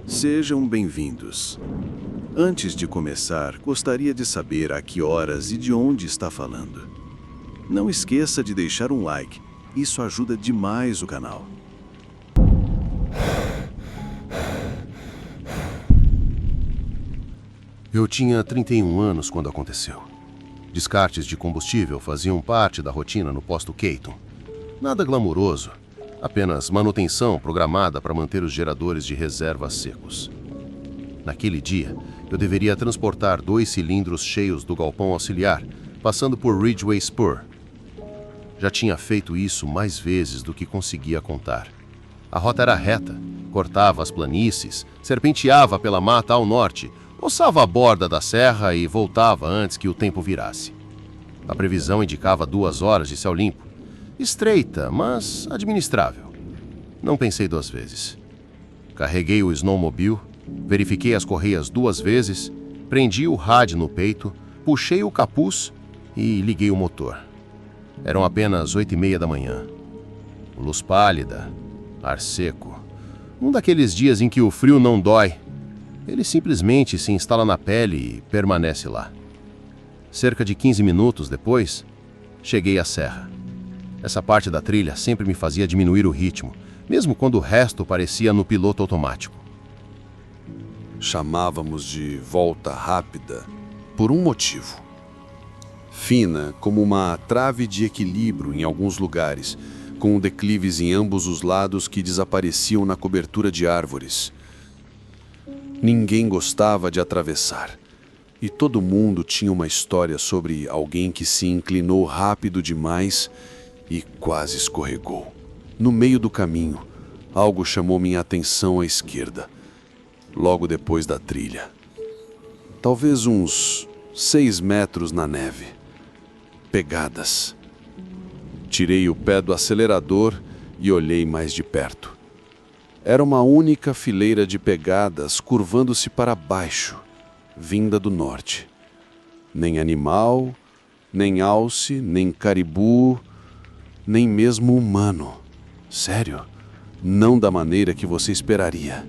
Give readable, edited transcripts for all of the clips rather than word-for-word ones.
Sejam bem-vindos. Antes de começar, gostaria de saber a que horas e de onde está falando. Não esqueça de deixar um like, isso ajuda demais o canal. Eu tinha 31 anos quando aconteceu. Descartes de combustível faziam parte da rotina no posto Keaton. Nada glamouroso, apenas manutenção programada para manter os geradores de reserva secos. Naquele dia, eu deveria transportar 2 cilindros cheios do galpão auxiliar, passando por Ridgeway Spur. Já tinha feito isso mais vezes do que conseguia contar. A rota era reta, cortava as planícies, serpenteava pela mata ao norte, roçava a borda da serra e voltava antes que o tempo virasse. A previsão indicava 2 horas de céu limpo. Estreita, mas administrável. Não pensei 2 vezes. Carreguei o snowmobile, verifiquei as correias 2 vezes, prendi o rádio no peito, puxei o capuz e liguei o motor. Eram apenas 8h30 da manhã. Luz pálida, ar seco. Um daqueles dias em que o frio não dói. Ele simplesmente se instala na pele e permanece lá. Cerca de 15 minutos depois, cheguei à serra. Essa parte da trilha sempre me fazia diminuir o ritmo, mesmo quando o resto parecia no piloto automático. Chamávamos de volta rápida por um motivo. Fina como uma trave de equilíbrio em alguns lugares, com declives em ambos os lados que desapareciam na cobertura de árvores. Ninguém gostava de atravessar, e todo mundo tinha uma história sobre alguém que se inclinou rápido demais e quase escorregou. No meio do caminho, algo chamou minha atenção à esquerda, logo depois da trilha. Talvez uns 6 metros na neve. Pegadas. Tirei o pé do acelerador e olhei mais de perto. Era uma única fileira de pegadas curvando-se para baixo, vinda do norte. Nem animal, nem alce, nem caribu, nem mesmo humano. Sério, não da maneira que você esperaria.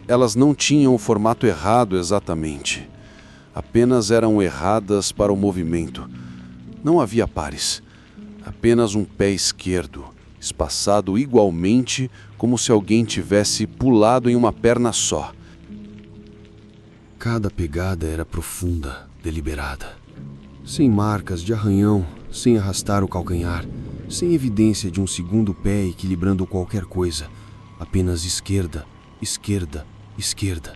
Elas não tinham o formato errado exatamente. Apenas eram erradas para o movimento. Não havia pares. Apenas um pé esquerdo, espaçado igualmente como se alguém tivesse pulado em uma perna só. Cada pegada era profunda, deliberada. Sem marcas de arranhão, sem arrastar o calcanhar, sem evidência de um segundo pé equilibrando qualquer coisa. Apenas esquerda, esquerda, esquerda,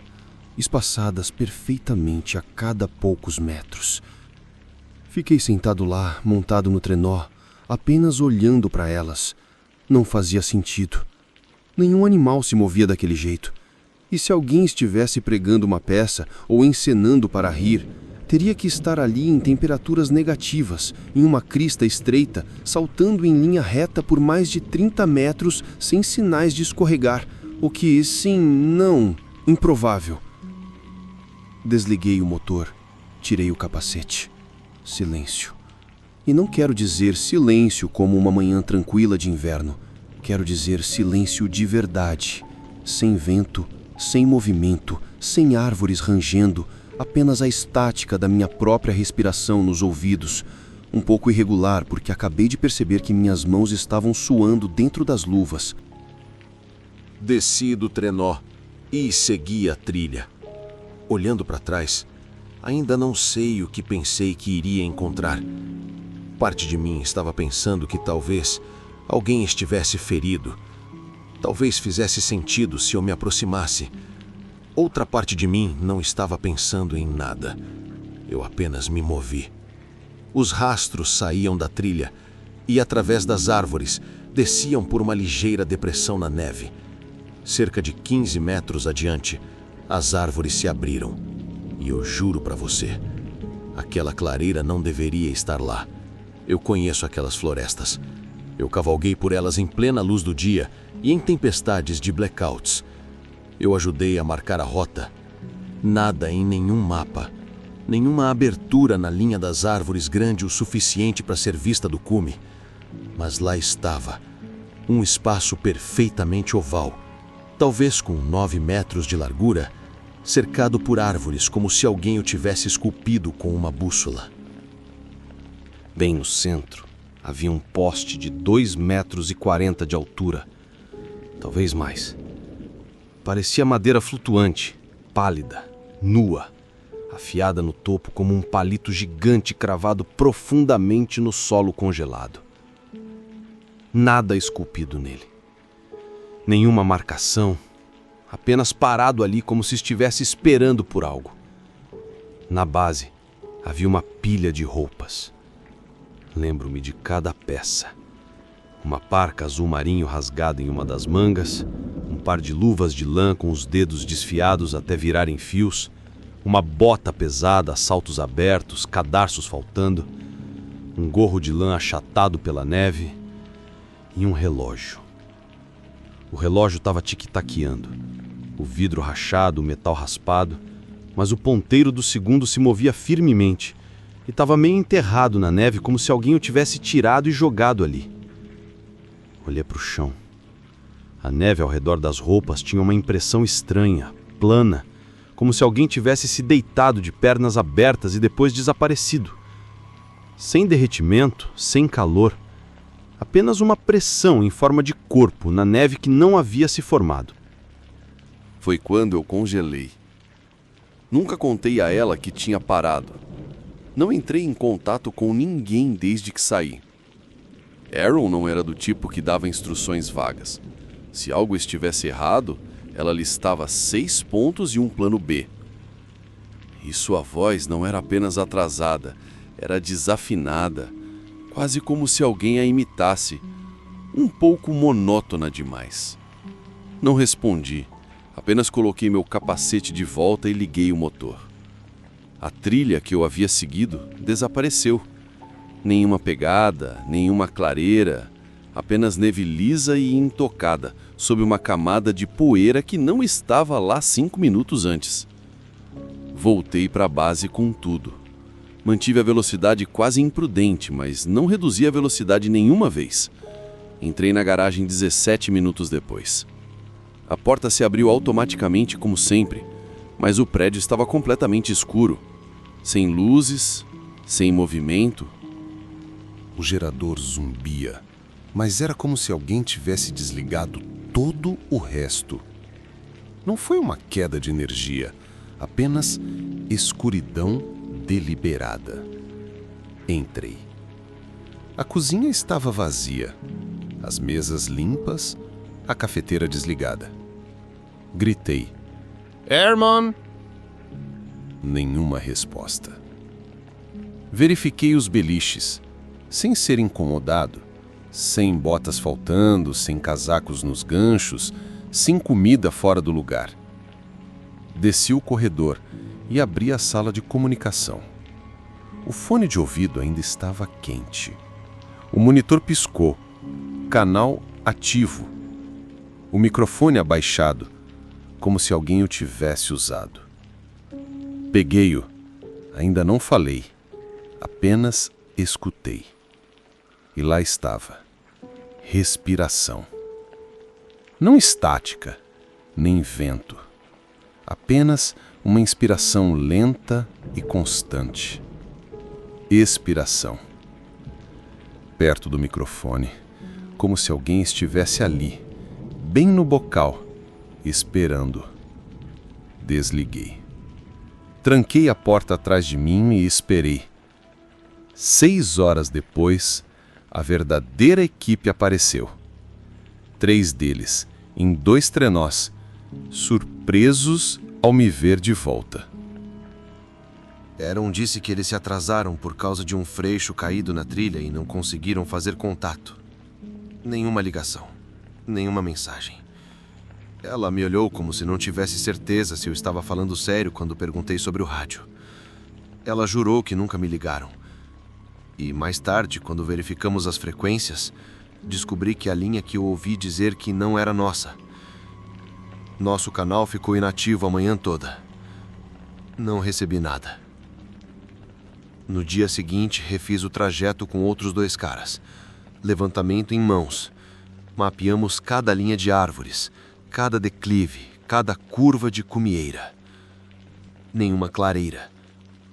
espaçadas perfeitamente a cada poucos metros. Fiquei sentado lá, montado no trenó, apenas olhando para elas. Não fazia sentido. Nenhum animal se movia daquele jeito. E se alguém estivesse pregando uma peça ou encenando para rir, teria que estar ali em temperaturas negativas, em uma crista estreita, saltando em linha reta por mais de 30 metros sem sinais de escorregar, o que, sim, não, improvável. Desliguei o motor, tirei o capacete. Silêncio. E não quero dizer silêncio como uma manhã tranquila de inverno. Quero dizer silêncio de verdade. Sem vento, sem movimento, sem árvores rangendo, apenas a estática da minha própria respiração nos ouvidos. Um pouco irregular, porque acabei de perceber que minhas mãos estavam suando dentro das luvas. Desci do trenó e segui a trilha. Olhando para trás, ainda não sei o que pensei que iria encontrar. Parte de mim estava pensando que talvez alguém estivesse ferido. Talvez fizesse sentido se eu me aproximasse. Outra parte de mim não estava pensando em nada. Eu apenas me movi. Os rastros saíam da trilha e, através das árvores, desciam por uma ligeira depressão na neve. Cerca de 15 metros adiante, as árvores se abriram. E eu juro para você, aquela clareira não deveria estar lá. Eu conheço aquelas florestas. Eu cavalguei por elas em plena luz do dia e em tempestades de blackouts. Eu ajudei a marcar a rota. Nada em nenhum mapa. Nenhuma abertura na linha das árvores grande o suficiente para ser vista do cume. Mas lá estava, um espaço perfeitamente oval, talvez com 9 metros de largura, cercado por árvores como se alguém o tivesse esculpido com uma bússola. Bem no centro, havia um poste de 2,40 metros de altura, talvez mais. Parecia madeira flutuante, pálida, nua, afiada no topo como um palito gigante cravado profundamente no solo congelado. Nada esculpido nele. Nenhuma marcação, apenas parado ali como se estivesse esperando por algo. Na base, havia uma pilha de roupas. Lembro-me de cada peça. Uma parca azul marinho rasgada em uma das mangas, um par de luvas de lã com os dedos desfiados até virarem fios, uma bota pesada, saltos abertos, cadarços faltando, um gorro de lã achatado pela neve e um relógio. O relógio estava tic-taqueando, o vidro rachado, o metal raspado, mas o ponteiro do segundo se movia firmemente e estava meio enterrado na neve como se alguém o tivesse tirado e jogado ali. Olhei para o chão. A neve ao redor das roupas tinha uma impressão estranha, plana, como se alguém tivesse se deitado de pernas abertas e depois desaparecido. Sem derretimento, sem calor, apenas uma pressão em forma de corpo na neve que não havia se formado. Foi quando eu congelei. Nunca contei a ela que tinha parado. Não entrei em contato com ninguém desde que saí. Aaron não era do tipo que dava instruções vagas. Se algo estivesse errado, ela listava 6 pontos e um plano B. E sua voz não era apenas atrasada, era desafinada, quase como se alguém a imitasse, um pouco monótona demais. Não respondi, apenas coloquei meu capacete de volta e liguei o motor. A trilha que eu havia seguido desapareceu. Nenhuma pegada, nenhuma clareira, apenas neve lisa e intocada, sob uma camada de poeira que não estava lá 5 minutos antes. Voltei para a base com tudo. Mantive a velocidade quase imprudente, mas não reduzi a velocidade nenhuma vez. Entrei na garagem 17 minutos depois. A porta se abriu automaticamente como sempre, mas o prédio estava completamente escuro, sem luzes, sem movimento. O gerador zumbia, mas era como se alguém tivesse desligado todo o resto. Não foi uma queda de energia, apenas escuridão deliberada. Entrei. A cozinha estava vazia, as mesas limpas, a cafeteira desligada. Gritei. Herman! Nenhuma resposta. Verifiquei os beliches, sem ser incomodado, sem botas faltando, sem casacos nos ganchos, sem comida fora do lugar. Desci o corredor e abri a sala de comunicação. O fone de ouvido ainda estava quente. O monitor piscou. Canal ativo. O microfone abaixado, como se alguém o tivesse usado. Peguei-o. Ainda não falei. Apenas escutei. E lá estava. Respiração. Não estática, nem vento. Apenas uma inspiração lenta e constante. Expiração. Perto do microfone, como se alguém estivesse ali, bem no bocal, esperando. Desliguei. Tranquei a porta atrás de mim e esperei. 6 horas depois, a verdadeira equipe apareceu. 3 deles, em 2 trenós, surpresos ao me ver de volta. Aaron disse que eles se atrasaram por causa de um freixo caído na trilha e não conseguiram fazer contato. Nenhuma ligação, nenhuma mensagem. Ela me olhou como se não tivesse certeza se eu estava falando sério quando perguntei sobre o rádio. Ela jurou que nunca me ligaram. E mais tarde, quando verificamos as frequências, descobri que a linha que eu ouvi dizer que não era nossa. Nosso canal ficou inativo a manhã toda. Não recebi nada. No dia seguinte, refiz o trajeto com outros 2 caras. Levantamento em mãos. Mapeamos cada linha de árvores, cada declive, cada curva de cumieira. Nenhuma clareira,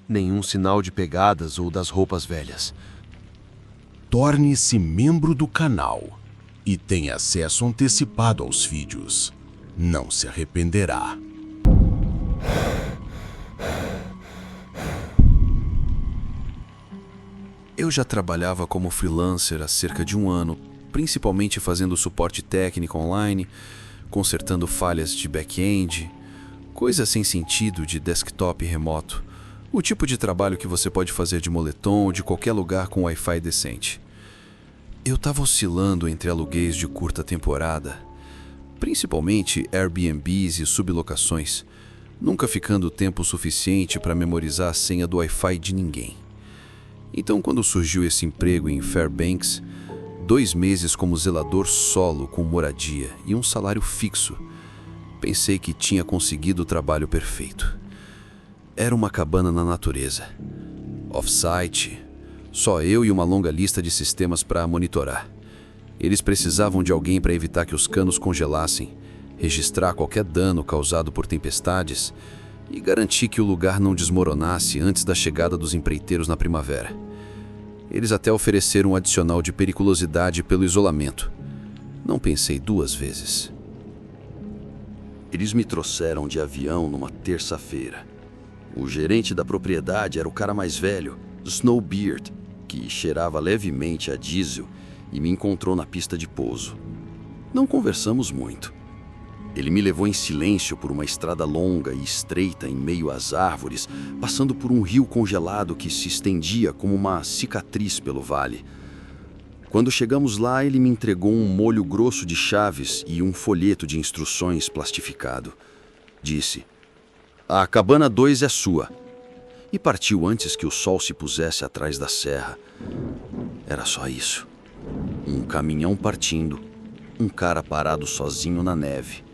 nenhum sinal de pegadas ou das roupas velhas. Torne-se membro do canal e tenha acesso antecipado aos vídeos. Não se arrependerá. Eu já trabalhava como freelancer há cerca de 1 ano, principalmente fazendo suporte técnico online, consertando falhas de back-end, coisa sem sentido de desktop remoto. O tipo de trabalho que você pode fazer de moletom ou de qualquer lugar com Wi-Fi decente. Eu estava oscilando entre aluguéis de curta temporada, principalmente Airbnbs e sublocações, nunca ficando tempo suficiente para memorizar a senha do Wi-Fi de ninguém. Então, quando surgiu esse emprego em Fairbanks, 2 meses como zelador solo com moradia e um salário fixo, pensei que tinha conseguido o trabalho perfeito. Era uma cabana na natureza, off-site, só eu e uma longa lista de sistemas para monitorar. Eles precisavam de alguém para evitar que os canos congelassem, registrar qualquer dano causado por tempestades e garantir que o lugar não desmoronasse antes da chegada dos empreiteiros na primavera. Eles até ofereceram um adicional de periculosidade pelo isolamento. Não pensei 2 vezes. Eles me trouxeram de avião numa terça-feira. O gerente da propriedade era o cara mais velho, Snowbeard, que cheirava levemente a diesel e me encontrou na pista de pouso. Não conversamos muito. Ele me levou em silêncio por uma estrada longa e estreita em meio às árvores, passando por um rio congelado que se estendia como uma cicatriz pelo vale. Quando chegamos lá, ele me entregou um molho grosso de chaves e um folheto de instruções plastificado. Disse: "A cabana 2 é sua." E partiu antes que o sol se pusesse atrás da serra. Era só isso. Um caminhão partindo, um cara parado sozinho na neve.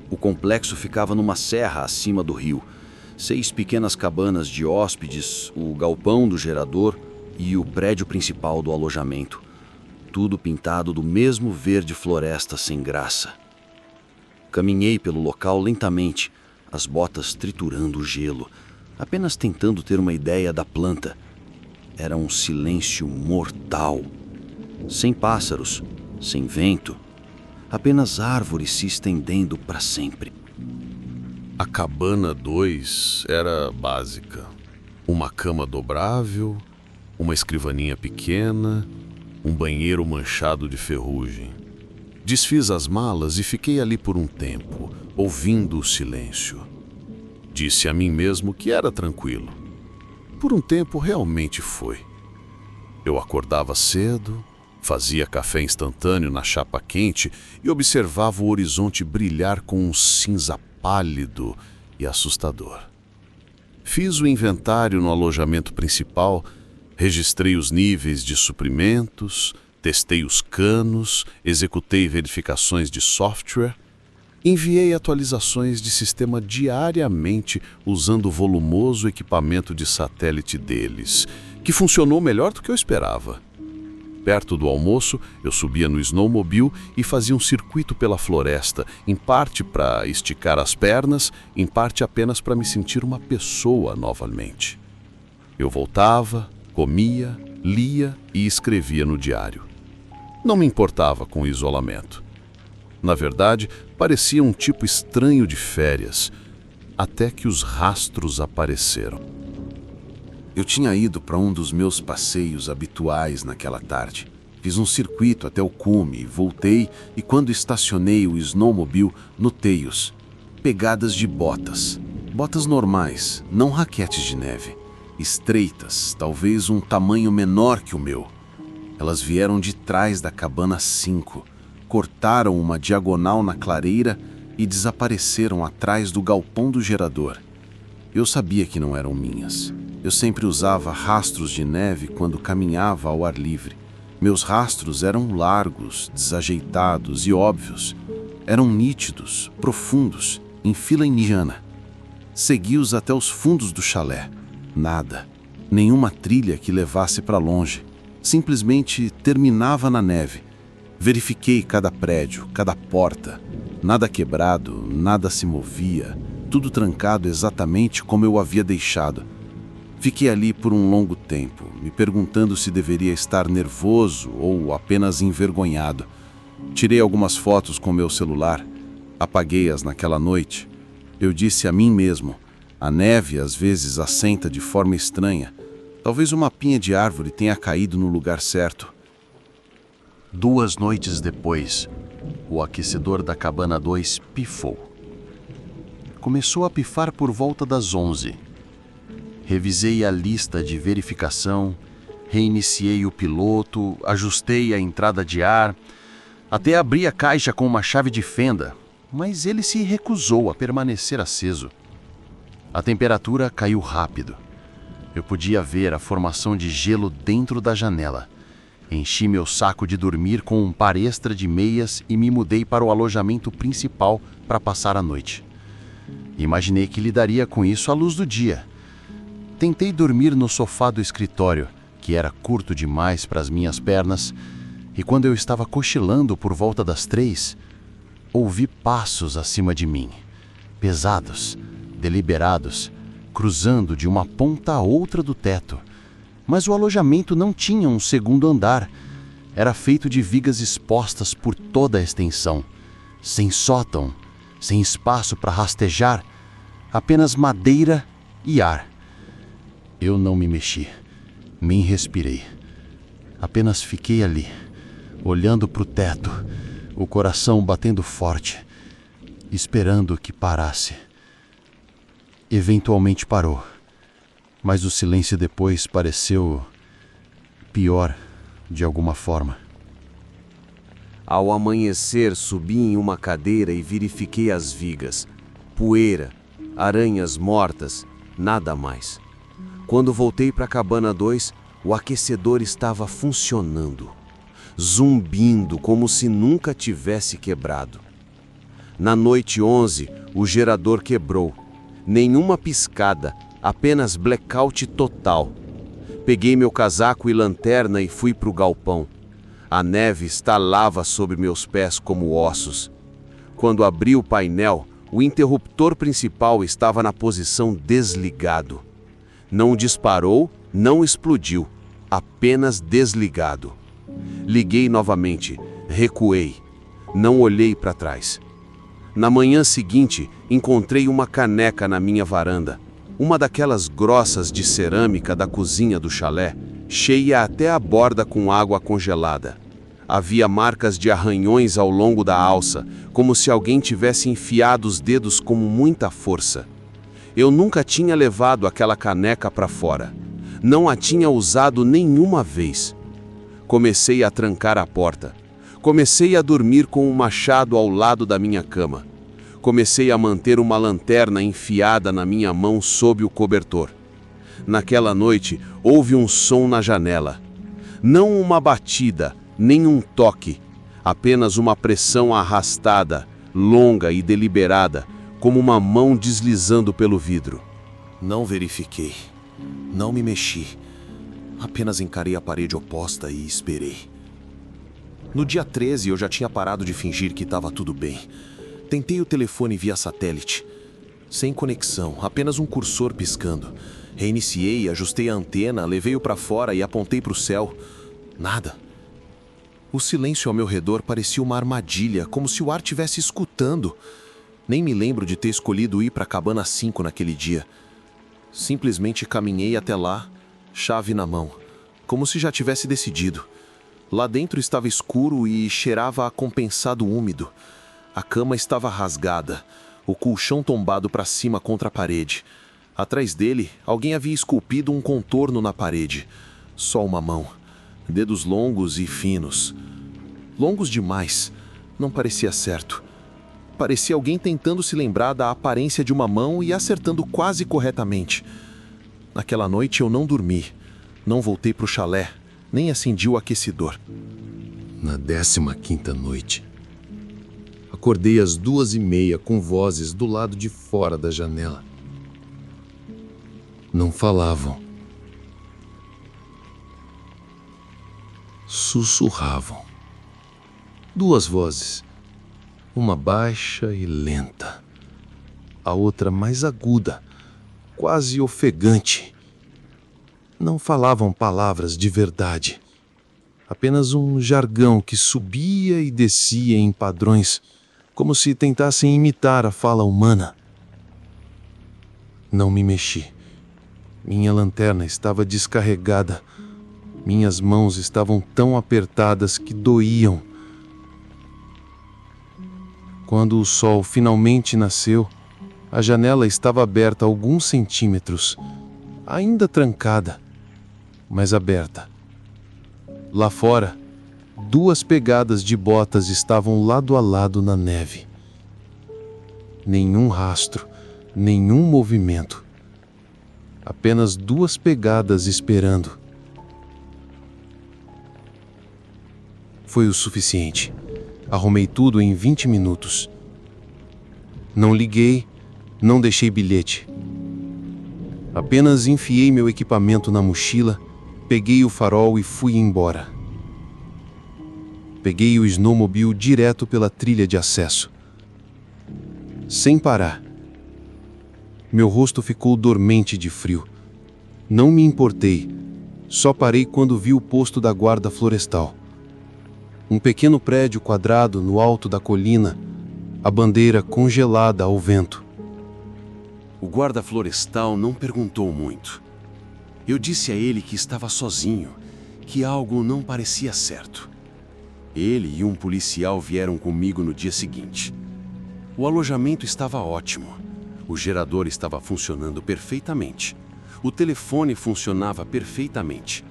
O complexo ficava numa serra acima do rio. 6 pequenas cabanas de hóspedes, o galpão do gerador e o prédio principal do alojamento. Tudo pintado do mesmo verde floresta sem graça. Caminhei pelo local lentamente, as botas triturando o gelo, apenas tentando ter uma ideia da planta. Era um silêncio mortal. Sem pássaros, sem vento. Apenas árvores se estendendo para sempre. A cabana 2 era básica. Uma cama dobrável, uma escrivaninha pequena, um banheiro manchado de ferrugem. Desfiz as malas e fiquei ali por um tempo, ouvindo o silêncio. Disse a mim mesmo que era tranquilo. Por um tempo realmente foi. Eu acordava cedo, fazia café instantâneo na chapa quente e observava o horizonte brilhar com um cinza pálido e assustador. Fiz o inventário no alojamento principal, registrei os níveis de suprimentos, testei os canos, executei verificações de software, enviei atualizações de sistema diariamente usando o volumoso equipamento de satélite deles, que funcionou melhor do que eu esperava. Perto do almoço, eu subia no snowmobile e fazia um circuito pela floresta, em parte para esticar as pernas, em parte apenas para me sentir uma pessoa novamente. Eu voltava, comia, lia e escrevia no diário. Não me importava com o isolamento. Na verdade, parecia um tipo estranho de férias, até que os rastros apareceram. Eu tinha ido para um dos meus passeios habituais naquela tarde. Fiz um circuito até o cume, voltei e quando estacionei o snowmobile, notei-os. Pegadas de botas. Botas normais, não raquetes de neve. Estreitas, talvez um tamanho menor que o meu. Elas vieram de trás da cabana 5, cortaram uma diagonal na clareira e desapareceram atrás do galpão do gerador. Eu sabia que não eram minhas. Eu sempre usava rastros de neve quando caminhava ao ar livre. Meus rastros eram largos, desajeitados e óbvios. Eram nítidos, profundos, em fila indiana. Segui-os até os fundos do chalé. Nada. Nenhuma trilha que levasse para longe. Simplesmente terminava na neve. Verifiquei cada prédio, cada porta. Nada quebrado, nada se movia, tudo trancado exatamente como eu havia deixado. Fiquei ali por um longo tempo, me perguntando se deveria estar nervoso ou apenas envergonhado. Tirei algumas fotos com meu celular, apaguei-as naquela noite. Eu disse a mim mesmo, a neve às vezes assenta de forma estranha. Talvez uma pinha de árvore tenha caído no lugar certo. 2 noites depois, o aquecedor da cabana 2 pifou. Começou a pifar por volta das 11. Revisei a lista de verificação, reiniciei o piloto, ajustei a entrada de ar, até abri a caixa com uma chave de fenda, mas ele se recusou a permanecer aceso. A temperatura caiu rápido. Eu podia ver a formação de gelo dentro da janela. Enchi meu saco de dormir com um par extra de meias e me mudei para o alojamento principal para passar a noite. Imaginei que lidaria com isso à luz do dia. Tentei dormir no sofá do escritório, que era curto demais para as minhas pernas, e quando eu estava cochilando por volta das 3, ouvi passos acima de mim, pesados, deliberados, cruzando de uma ponta a outra do teto. Mas o alojamento não tinha um segundo andar. Era feito de vigas expostas por toda a extensão, sem sótão, sem espaço para rastejar, apenas madeira e ar. Eu não me mexi, nem respirei. Apenas fiquei ali, olhando para o teto, o coração batendo forte, esperando que parasse. Eventualmente parou. Mas o silêncio depois pareceu pior de alguma forma. Ao amanhecer, subi em uma cadeira e verifiquei as vigas. Poeira, aranhas mortas, nada mais. Quando voltei para a cabana 2, o aquecedor estava funcionando, zumbindo como se nunca tivesse quebrado. Na noite 11, o gerador quebrou. Nenhuma piscada, apenas blackout total. Peguei meu casaco e lanterna e fui para o galpão. A neve estalava sobre meus pés como ossos. Quando abri o painel, o interruptor principal estava na posição desligado. Não disparou, não explodiu, apenas desligado. Liguei novamente, recuei. Não olhei para trás. Na manhã seguinte, encontrei uma caneca na minha varanda. Uma daquelas grossas de cerâmica da cozinha do chalé, cheia até a borda com água congelada. Havia marcas de arranhões ao longo da alça, como se alguém tivesse enfiado os dedos com muita força. Eu nunca tinha levado aquela caneca para fora. Não a tinha usado nenhuma vez. Comecei a trancar a porta. Comecei a dormir com um machado ao lado da minha cama. Comecei a manter uma lanterna enfiada na minha mão sob o cobertor. Naquela noite, houve um som na janela. Não uma batida, nem um toque, apenas uma pressão arrastada, longa e deliberada, como uma mão deslizando pelo vidro. Não verifiquei. Não me mexi. Apenas encarei a parede oposta e esperei. No dia 13, eu já tinha parado de fingir que estava tudo bem. Tentei o telefone via satélite. Sem conexão, apenas um cursor piscando. Reiniciei, ajustei a antena, levei-o para fora e apontei para o céu. Nada. O silêncio ao meu redor parecia uma armadilha, como se o ar tivesse escutando. Nem me lembro de ter escolhido ir para a cabana 5 naquele dia. Simplesmente caminhei até lá, chave na mão, como se já tivesse decidido. Lá dentro estava escuro e cheirava a compensado úmido. A cama estava rasgada, o colchão tombado para cima contra a parede. Atrás dele, alguém havia esculpido um contorno na parede. Só uma mão. Dedos longos e finos. Longos demais. Não parecia certo. Parecia alguém tentando se lembrar da aparência de uma mão e acertando quase corretamente. Naquela noite eu não dormi. Não voltei para o chalé. Nem acendi o aquecedor. Na 15ª noite, acordei às 2h30 com vozes do lado de fora da janela. Não falavam. Sussurravam. 2 vozes. Uma baixa e lenta. A outra mais aguda, quase ofegante. Não falavam palavras de verdade. Apenas um jargão que subia e descia em padrões, como se tentassem imitar a fala humana. Não me mexi. Minha lanterna estava descarregada. Minhas mãos estavam tão apertadas que doíam. Quando o sol finalmente nasceu, a janela estava aberta alguns centímetros, ainda trancada, mas aberta. Lá fora, 2 pegadas de botas estavam lado a lado na neve. Nenhum rastro, nenhum movimento. Apenas 2 pegadas esperando. Foi o suficiente. Arrumei tudo em 20 minutos. Não liguei, não deixei bilhete. Apenas enfiei meu equipamento na mochila, peguei o farol e fui embora. Peguei o snowmobile direto pela trilha de acesso. Sem parar. Meu rosto ficou dormente de frio. Não me importei. Só parei quando vi o posto da guarda florestal. Um pequeno prédio quadrado no alto da colina, a bandeira congelada ao vento. O guarda florestal não perguntou muito. Eu disse a ele que estava sozinho, que algo não parecia certo. Ele e um policial vieram comigo no dia seguinte. O alojamento estava ótimo. O gerador estava funcionando perfeitamente. O telefone funcionava perfeitamente.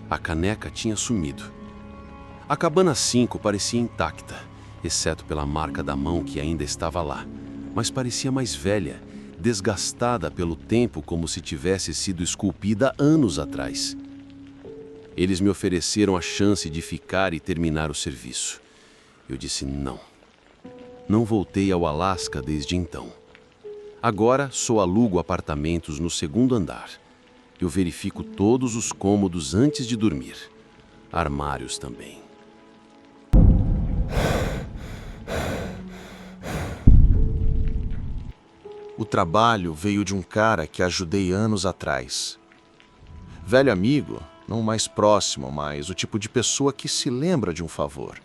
A caneca tinha sumido. A cabana 5 parecia intacta, exceto pela marca da mão que ainda estava lá, mas parecia mais velha, desgastada pelo tempo como se tivesse sido esculpida anos atrás. Eles me ofereceram a chance de ficar e terminar o serviço. Eu disse não. Não voltei ao Alasca desde então. Agora só alugo apartamentos no 2º andar. Eu verifico todos os cômodos antes de dormir. Armários também. O trabalho veio de um cara que ajudei anos atrás. Velho amigo, não o mais próximo, mas o tipo de pessoa que se lembra de um favor.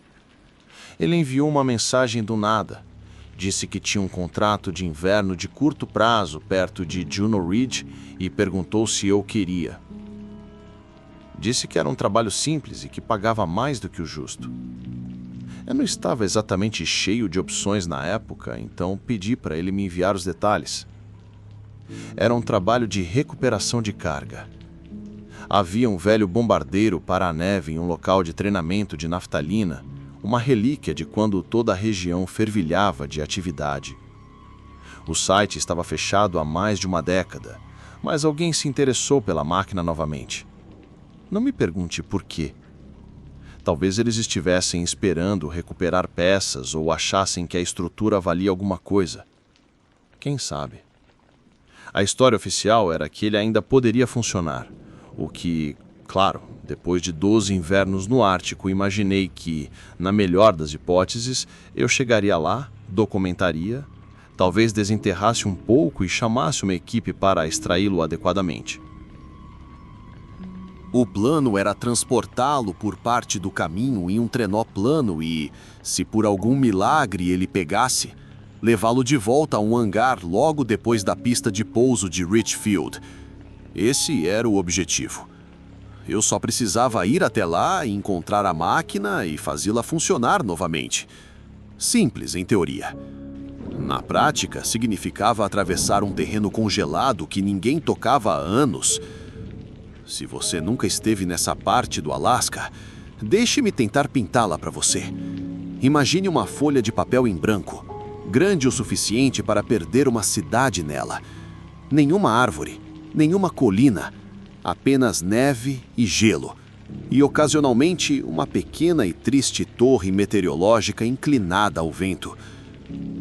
Ele enviou uma mensagem do nada. Disse que tinha um contrato de inverno de curto prazo perto de Juno Ridge e perguntou se eu queria. Disse que era um trabalho simples e que pagava mais do que o justo. Eu não estava exatamente cheio de opções na época, então pedi para ele me enviar os detalhes. Era um trabalho de recuperação de carga. Havia um velho bombardeiro para a neve em um local de treinamento de naftalina, uma relíquia de quando toda a região fervilhava de atividade. O site estava fechado há mais de uma década, mas alguém se interessou pela máquina novamente. Não me pergunte por quê. Talvez eles estivessem esperando recuperar peças ou achassem que a estrutura valia alguma coisa. Quem sabe? A história oficial era que ele ainda poderia funcionar, o que, claro, depois de 12 invernos no Ártico, imaginei que, na melhor das hipóteses, eu chegaria lá, documentaria, talvez desenterrasse um pouco e chamasse uma equipe para extraí-lo adequadamente. O plano era transportá-lo por parte do caminho em um trenó plano e, se por algum milagre ele pegasse, levá-lo de volta a um hangar logo depois da pista de pouso de Richfield. Esse era o objetivo. Eu só precisava ir até lá, encontrar a máquina e fazê-la funcionar novamente. Simples, em teoria. Na prática, significava atravessar um terreno congelado que ninguém tocava há anos. Se você nunca esteve nessa parte do Alasca, deixe-me tentar pintá-la para você. Imagine uma folha de papel em branco, grande o suficiente para perder uma cidade nela. Nenhuma árvore, nenhuma colina, apenas neve e gelo. E ocasionalmente uma pequena e triste torre meteorológica inclinada ao vento.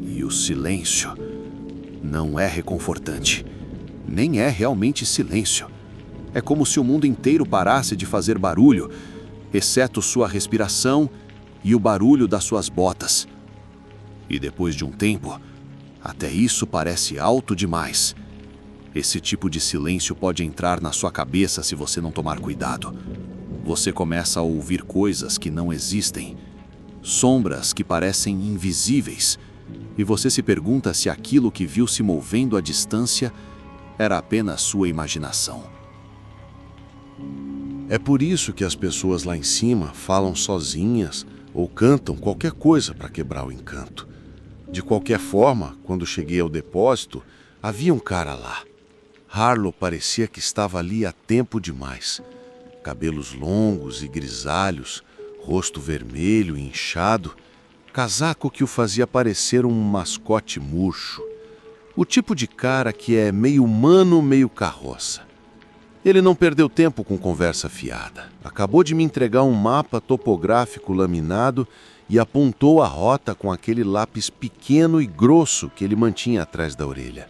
E o silêncio não é reconfortante. Nem é realmente silêncio. É como se o mundo inteiro parasse de fazer barulho, exceto sua respiração e o barulho das suas botas. E depois de um tempo, até isso parece alto demais. Esse tipo de silêncio pode entrar na sua cabeça se você não tomar cuidado. Você começa a ouvir coisas que não existem, sombras que parecem invisíveis, e você se pergunta se aquilo que viu se movendo à distância era apenas sua imaginação. É por isso que as pessoas lá em cima falam sozinhas ou cantam qualquer coisa para quebrar o encanto. De qualquer forma, quando cheguei ao depósito, havia um cara lá. Harlow parecia que estava ali há tempo demais. Cabelos longos e grisalhos, rosto vermelho e inchado, casaco que o fazia parecer um mascote murcho. O tipo de cara que é meio humano, meio carroça. Ele não perdeu tempo com conversa fiada. Acabou de me entregar um mapa topográfico laminado e apontou a rota com aquele lápis pequeno e grosso que ele mantinha atrás da orelha.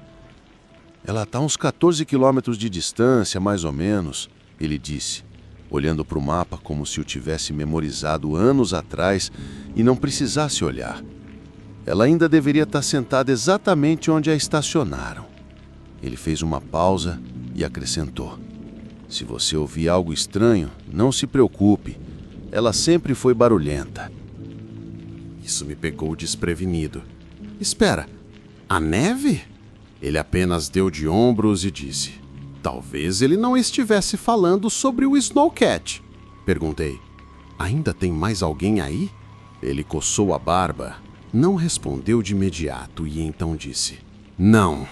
Ela está a uns 14 quilômetros de distância, mais ou menos, ele disse, olhando para o mapa como se o tivesse memorizado anos atrás e não precisasse olhar. Ela ainda deveria estar sentada exatamente onde a estacionaram. Ele fez uma pausa e acrescentou: se você ouvir algo estranho, não se preocupe. Ela sempre foi barulhenta. Isso me pegou desprevenido. Espera, a neve? Ele apenas deu de ombros e disse: talvez ele não estivesse falando sobre o Snowcat. Perguntei: ainda tem mais alguém aí? Ele coçou a barba, não respondeu de imediato e então disse: não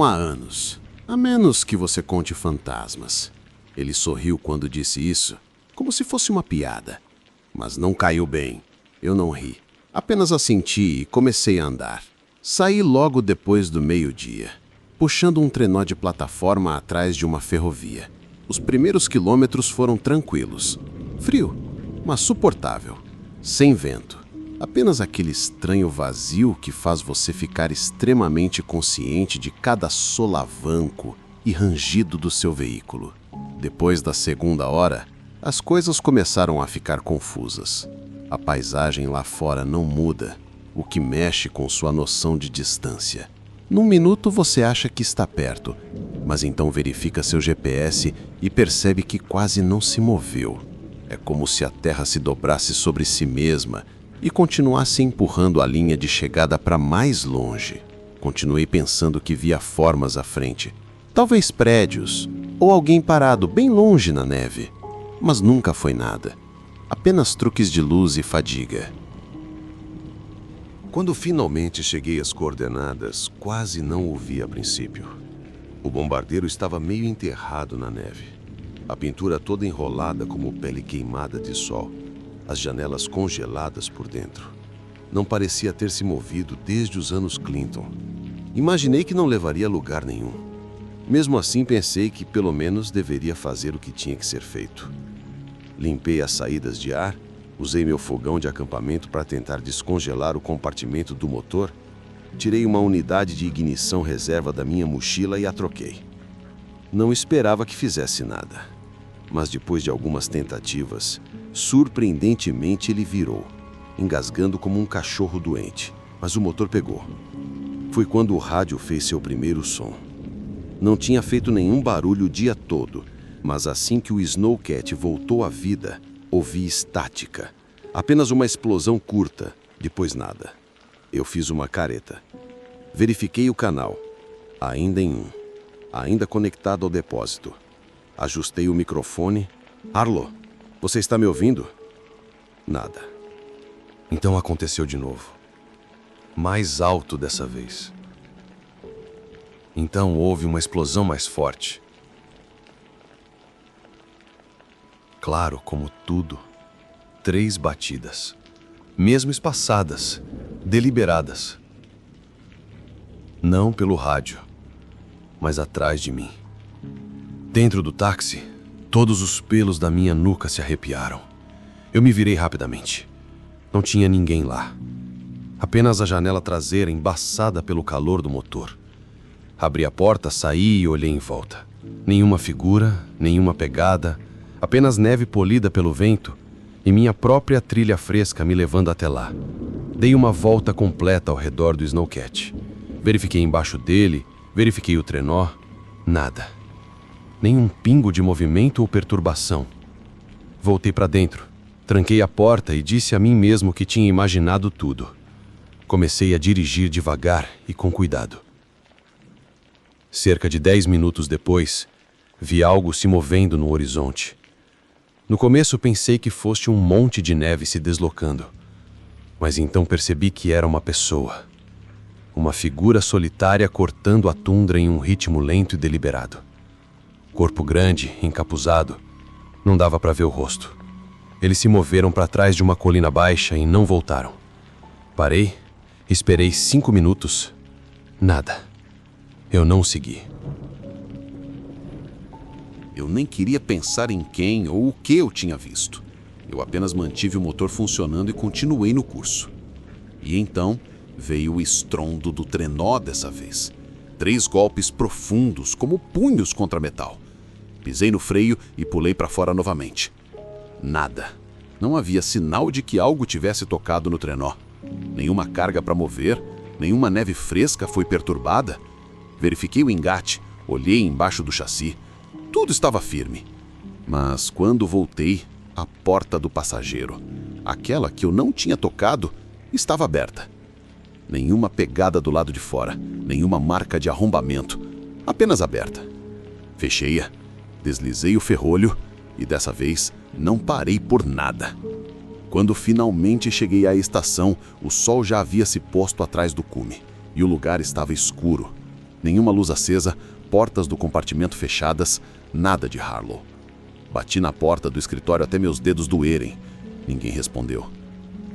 há anos. A menos que você conte fantasmas. Ele sorriu quando disse isso, como se fosse uma piada. Mas não caiu bem. Eu não ri. Apenas assenti e comecei a andar. Saí logo depois do meio-dia, puxando um trenó de plataforma atrás de uma ferrovia. Os primeiros quilômetros foram tranquilos. Frio, mas suportável. Sem vento. Apenas aquele estranho vazio que faz você ficar extremamente consciente de cada solavanco e rangido do seu veículo. Depois da segunda hora, as coisas começaram a ficar confusas. A paisagem lá fora não muda, o que mexe com sua noção de distância. Num minuto você acha que está perto, mas então verifica seu GPS e percebe que quase não se moveu. É como se a Terra se dobrasse sobre si mesma e continuasse empurrando a linha de chegada para mais longe. Continuei pensando que via formas à frente. Talvez prédios, ou alguém parado bem longe na neve. Mas nunca foi nada. Apenas truques de luz e fadiga. Quando finalmente cheguei às coordenadas, quase não o vi a princípio. O bombardeiro estava meio enterrado na neve. A pintura toda enrolada como pele queimada de sol. As janelas congeladas por dentro. Não parecia ter se movido desde os anos Clinton. Imaginei que não levaria a lugar nenhum. Mesmo assim, pensei que pelo menos deveria fazer o que tinha que ser feito. Limpei as saídas de ar, usei meu fogão de acampamento para tentar descongelar o compartimento do motor, tirei uma unidade de ignição reserva da minha mochila e a troquei. Não esperava que fizesse nada, mas depois de algumas tentativas, surpreendentemente ele virou, engasgando como um cachorro doente, mas o motor pegou. Foi quando o rádio fez seu primeiro som. Não tinha feito nenhum barulho o dia todo, mas assim que o Snowcat voltou à vida, ouvi estática. Apenas uma explosão curta, depois nada. Eu fiz uma careta. Verifiquei o canal. Ainda em 1. Ainda conectado ao depósito. Ajustei o microfone. Harlow, você está me ouvindo? Nada. Então aconteceu de novo. Mais alto dessa vez. Então houve uma explosão mais forte. Claro, como tudo. 3 batidas. Mesmo espaçadas, deliberadas. Não pelo rádio, mas atrás de mim. Dentro do táxi, todos os pelos da minha nuca se arrepiaram. Eu me virei rapidamente. Não tinha ninguém lá. Apenas a janela traseira embaçada pelo calor do motor. Abri a porta, saí e olhei em volta. Nenhuma figura, nenhuma pegada, apenas neve polida pelo vento e minha própria trilha fresca me levando até lá. Dei uma volta completa ao redor do Snowcat. Verifiquei embaixo dele, verifiquei o trenó. Nada. Nenhum pingo de movimento ou perturbação. Voltei para dentro, tranquei a porta e disse a mim mesmo que tinha imaginado tudo. Comecei a dirigir devagar e com cuidado. Cerca de 10 minutos depois, vi algo se movendo no horizonte. No começo pensei que fosse um monte de neve se deslocando, mas então percebi que era uma pessoa. Uma figura solitária cortando a tundra em um ritmo lento e deliberado. Corpo grande, encapuzado, não dava para ver o rosto. Eles se moveram para trás de uma colina baixa e não voltaram. Parei, esperei 5 minutos. Nada. Eu não segui. Eu nem queria pensar em quem ou o que eu tinha visto. Eu apenas mantive o motor funcionando e continuei no curso. E então veio o estrondo do trenó dessa vez. 3 golpes profundos, como punhos contra metal. Pisei no freio e pulei para fora novamente. Nada. Não havia sinal de que algo tivesse tocado no trenó. Nenhuma carga para mover, nenhuma neve fresca foi perturbada. Verifiquei o engate, olhei embaixo do chassi. Tudo estava firme. Mas quando voltei, a porta do passageiro, aquela que eu não tinha tocado, estava aberta. Nenhuma pegada do lado de fora, nenhuma marca de arrombamento, apenas aberta. Fechei-a, deslizei o ferrolho e dessa vez não parei por nada. Quando finalmente cheguei à estação, o sol já havia se posto atrás do cume e o lugar estava escuro. Nenhuma luz acesa, portas do compartimento fechadas, nada de Harlow. Bati na porta do escritório até meus dedos doerem. Ninguém respondeu.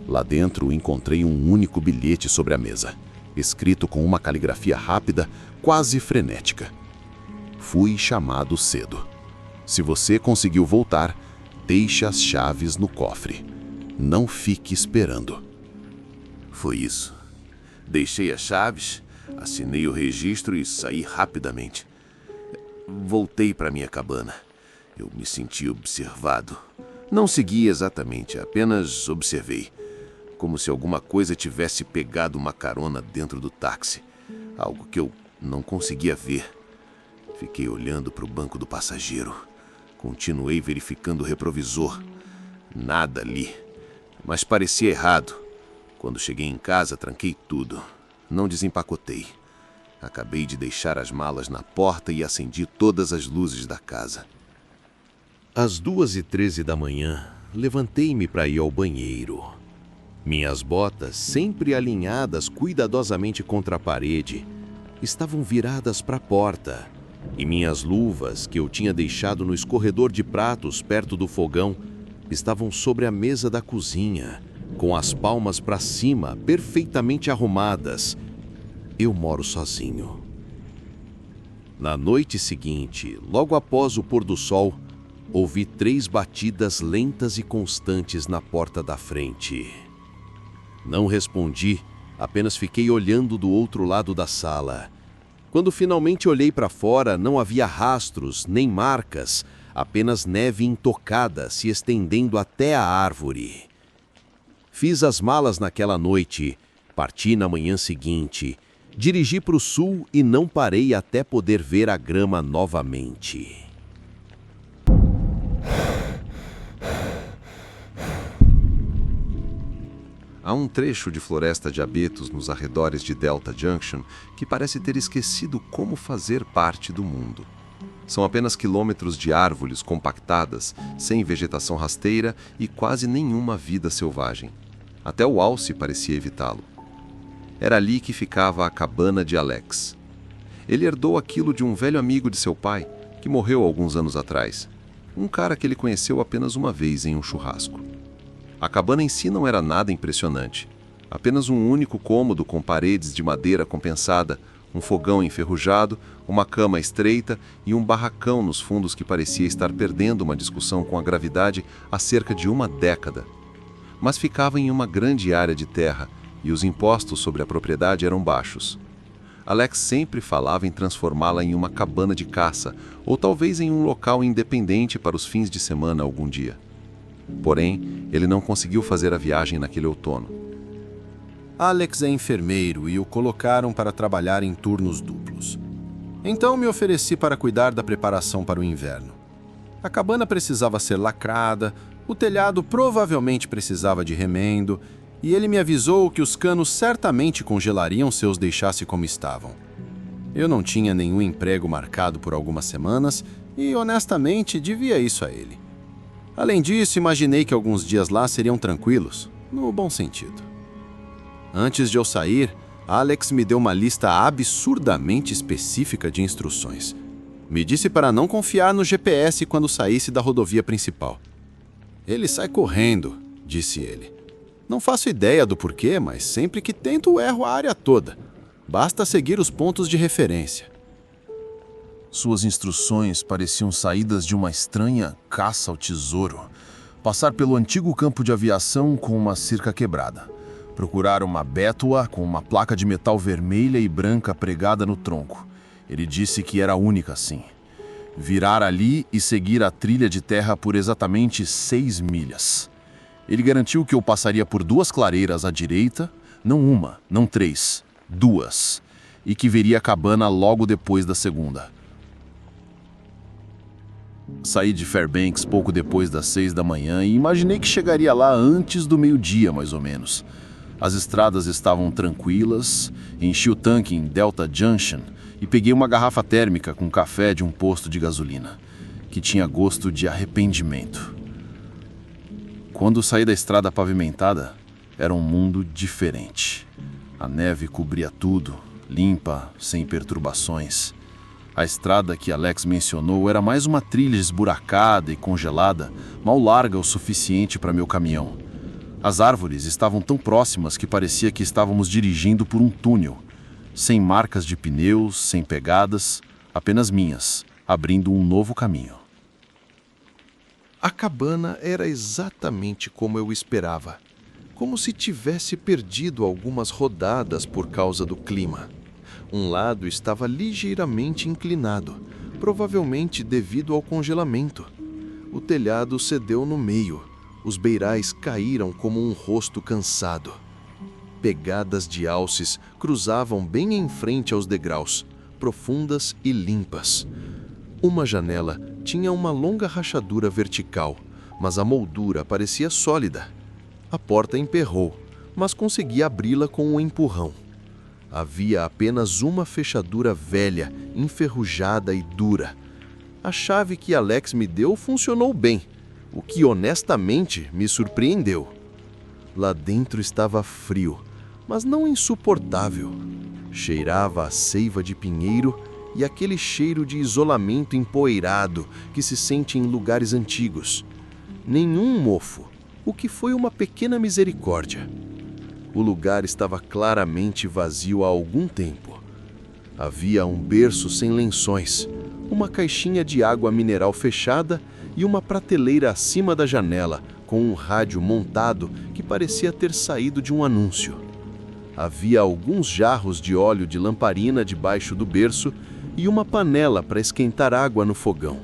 Lá dentro encontrei um único bilhete sobre a mesa, escrito com uma caligrafia rápida, quase frenética. Fui chamado cedo. Se você conseguiu voltar, deixe as chaves no cofre. Não fique esperando. Foi isso. Deixei as chaves, assinei o registro e saí rapidamente. Voltei para minha cabana. Eu me senti observado. Não segui exatamente, apenas observei. Como se alguma coisa tivesse pegado uma carona dentro do táxi. Algo que eu não conseguia ver. Fiquei olhando para o banco do passageiro. Continuei verificando o retrovisor. Nada ali. Mas parecia errado. Quando cheguei em casa, tranquei tudo. Não desempacotei. Acabei de deixar as malas na porta e acendi todas as luzes da casa. Às 2h13 da manhã, levantei-me para ir ao banheiro. Minhas botas, sempre alinhadas cuidadosamente contra a parede, estavam viradas para a porta. E minhas luvas, que eu tinha deixado no escorredor de pratos perto do fogão, estavam sobre a mesa da cozinha, com as palmas para cima, perfeitamente arrumadas. Eu moro sozinho. Na noite seguinte, logo após o pôr do sol, ouvi 3 batidas lentas e constantes na porta da frente. Não respondi, apenas fiquei olhando do outro lado da sala. Quando finalmente olhei para fora, não havia rastros, nem marcas, apenas neve intocada se estendendo até a árvore. Fiz as malas naquela noite, parti na manhã seguinte, dirigi para o sul e não parei até poder ver a grama novamente. Há um trecho de floresta de abetos nos arredores de Delta Junction que parece ter esquecido como fazer parte do mundo. São apenas quilômetros de árvores compactadas, sem vegetação rasteira e quase nenhuma vida selvagem. Até o alce parecia evitá-lo. Era ali que ficava a cabana de Alex. Ele herdou aquilo de um velho amigo de seu pai, que morreu alguns anos atrás. Um cara que ele conheceu apenas uma vez em um churrasco. A cabana em si não era nada impressionante. Apenas um único cômodo com paredes de madeira compensada, um fogão enferrujado, uma cama estreita e um barracão nos fundos que parecia estar perdendo uma discussão com a gravidade há cerca de uma década. Mas ficava em uma grande área de terra e os impostos sobre a propriedade eram baixos. Alex sempre falava em transformá-la em uma cabana de caça ou talvez em um local independente para os fins de semana algum dia. Porém, Ele não conseguiu fazer a viagem naquele outono. Alex é enfermeiro e o colocaram para trabalhar em turnos duplos. Então me ofereci para cuidar da preparação para o inverno. A cabana precisava ser lacrada, o telhado provavelmente precisava de remendo, e ele me avisou que os canos certamente congelariam se eu os deixasse como estavam. Eu não tinha nenhum emprego marcado por algumas semanas e, honestamente, devia isso a ele. Além disso, imaginei que alguns dias lá seriam tranquilos, no bom sentido. Antes de eu sair, Alex me deu uma lista absurdamente específica de instruções. Me disse para não confiar no GPS quando saísse da rodovia principal. Ele sai correndo, disse ele. Não faço ideia do porquê, mas sempre que tento erro a área toda. Basta seguir os pontos de referência. Suas instruções pareciam saídas de uma estranha caça ao tesouro. Passar pelo antigo campo de aviação com uma cerca quebrada. Procurar uma bétua com uma placa de metal vermelha e branca pregada no tronco. Ele disse que era a única assim. Virar ali e seguir a trilha de terra por exatamente 6 milhas. Ele garantiu que eu passaria por 2 clareiras à direita, não uma, não 3, 2, e que veria a cabana logo depois da segunda. Saí de Fairbanks pouco depois das 6 da manhã e imaginei que chegaria lá antes do meio-dia, mais ou menos. As estradas estavam tranquilas, enchi o tanque em Delta Junction e peguei uma garrafa térmica com café de um posto de gasolina, que tinha gosto de arrependimento. Quando saí da estrada pavimentada, era um mundo diferente. A neve cobria tudo, limpa, sem perturbações. A estrada que Alex mencionou era mais uma trilha esburacada e congelada, mal larga o suficiente para meu caminhão. As árvores estavam tão próximas que parecia que estávamos dirigindo por um túnel, sem marcas de pneus, sem pegadas, apenas minhas, abrindo um novo caminho. A cabana era exatamente como eu esperava, como se tivesse perdido algumas rodadas por causa do clima. Um lado estava ligeiramente inclinado, provavelmente devido ao congelamento. O telhado cedeu no meio, os beirais caíram como um rosto cansado. Pegadas de alces cruzavam bem em frente aos degraus, profundas e limpas. Uma janela tinha uma longa rachadura vertical, mas a moldura parecia sólida. A porta emperrou, mas consegui abri-la com um empurrão. Havia apenas uma fechadura velha, enferrujada e dura. A chave que Alex me deu funcionou bem, o que honestamente me surpreendeu. Lá dentro estava frio, mas não insuportável. Cheirava a seiva de pinheiro e aquele cheiro de isolamento empoeirado que se sente em lugares antigos. Nenhum mofo, o que foi uma pequena misericórdia. O lugar estava claramente vazio há algum tempo. Havia um berço sem lençóis, uma caixinha de água mineral fechada e uma prateleira acima da janela com um rádio montado que parecia ter saído de um anúncio. Havia alguns jarros de óleo de lamparina debaixo do berço e uma panela para esquentar água no fogão.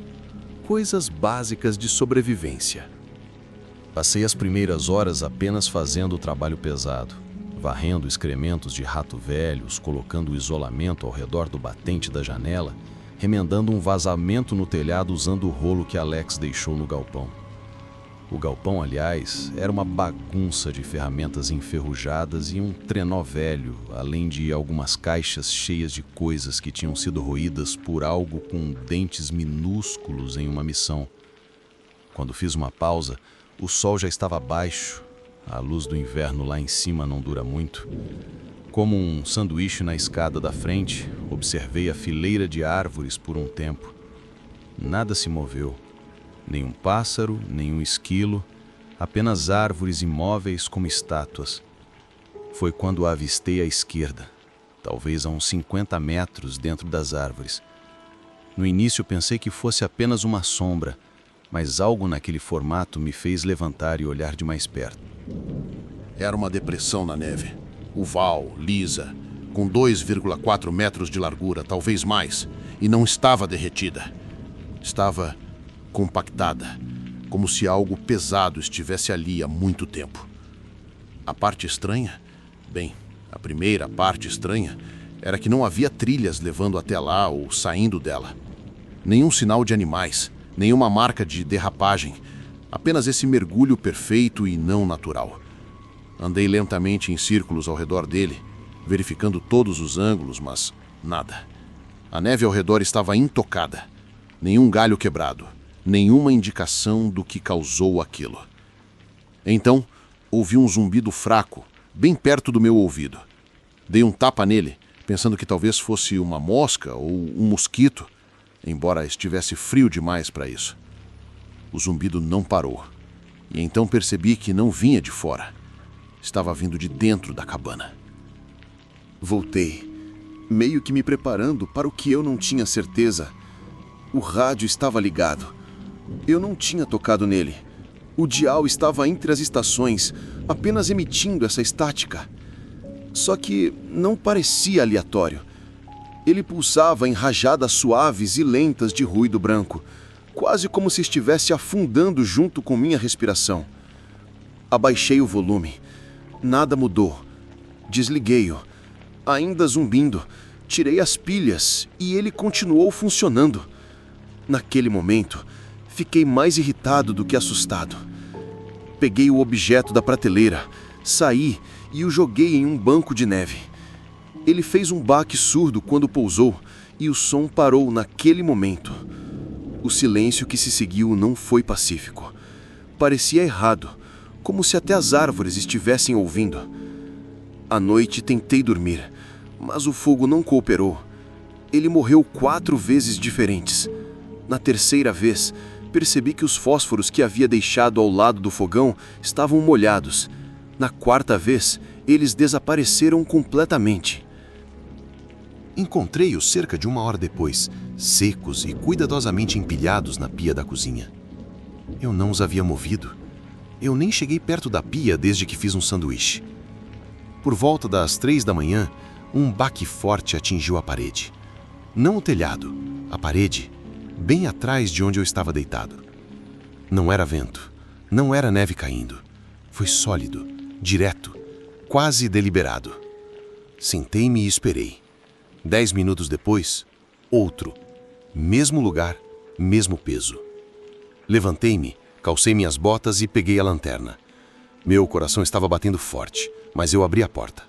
Coisas básicas de sobrevivência. Passei as primeiras horas apenas fazendo o trabalho pesado, varrendo excrementos de rato velhos, colocando o isolamento ao redor do batente da janela, remendando um vazamento no telhado usando o rolo que Alex deixou no galpão. O galpão, aliás, era uma bagunça de ferramentas enferrujadas e um trenó velho, além de algumas caixas cheias de coisas que tinham sido roídas por algo com dentes minúsculos em uma missão. Quando fiz uma pausa, o sol já estava baixo, a luz do inverno lá em cima não dura muito. Como um sanduíche na escada da frente, observei a fileira de árvores por um tempo. Nada se moveu. Nenhum pássaro, nenhum esquilo, apenas árvores imóveis como estátuas. Foi quando a avistei à esquerda, talvez a uns 50 metros dentro das árvores. No início pensei que fosse apenas uma sombra, mas algo naquele formato me fez levantar e olhar de mais perto. Era uma depressão na neve. Oval, lisa, com 2,4 metros de largura, talvez mais, e não estava derretida. Estava compactada, como se algo pesado estivesse ali há muito tempo. A parte estranha? Bem, a primeira parte estranha era que não havia trilhas levando até lá ou saindo dela. Nenhum sinal de animais, nenhuma marca de derrapagem, apenas esse mergulho perfeito e não natural. Andei lentamente em círculos ao redor dele, verificando todos os ângulos, mas nada. A neve ao redor estava intocada. Nenhum galho quebrado, nenhuma indicação do que causou aquilo. Então, ouvi um zumbido fraco, bem perto do meu ouvido. Dei um tapa nele, pensando que talvez fosse uma mosca ou um mosquito, embora estivesse frio demais para isso. O zumbido não parou, e então percebi que não vinha de fora. Estava vindo de dentro da cabana. Voltei, meio que me preparando para o que eu não tinha certeza. O rádio estava ligado. Eu não tinha tocado nele. O dial estava entre as estações, apenas emitindo essa estática. Só que não parecia aleatório. Ele pulsava em rajadas suaves e lentas de ruído branco, quase como se estivesse afundando junto com minha respiração. Abaixei o volume. Nada mudou. Desliguei-o. Ainda zumbindo, tirei as pilhas e ele continuou funcionando. Naquele momento, fiquei mais irritado do que assustado. Peguei o objeto da prateleira, saí e o joguei em um banco de neve. Ele fez um baque surdo quando pousou e o som parou naquele momento. O silêncio que se seguiu não foi pacífico. Parecia errado, como se até as árvores estivessem ouvindo. À noite tentei dormir, mas o fogo não cooperou. Ele morreu 4 vezes diferentes. Na terceira vez, percebi que os fósforos que havia deixado ao lado do fogão estavam molhados. Na quarta vez, eles desapareceram completamente. Encontrei-os cerca de 1 hora depois, secos e cuidadosamente empilhados na pia da cozinha. Eu não os havia movido. Eu nem cheguei perto da pia desde que fiz um sanduíche. Por volta das 3 da manhã, um baque forte atingiu a parede. Não o telhado, a parede, bem atrás de onde eu estava deitado. Não era vento, não era neve caindo. Foi sólido, direto, quase deliberado. Sentei-me e esperei. 10 minutos depois, outro. Mesmo lugar, mesmo peso. Levantei-me, calcei minhas botas e peguei a lanterna. Meu coração estava batendo forte, mas eu abri a porta.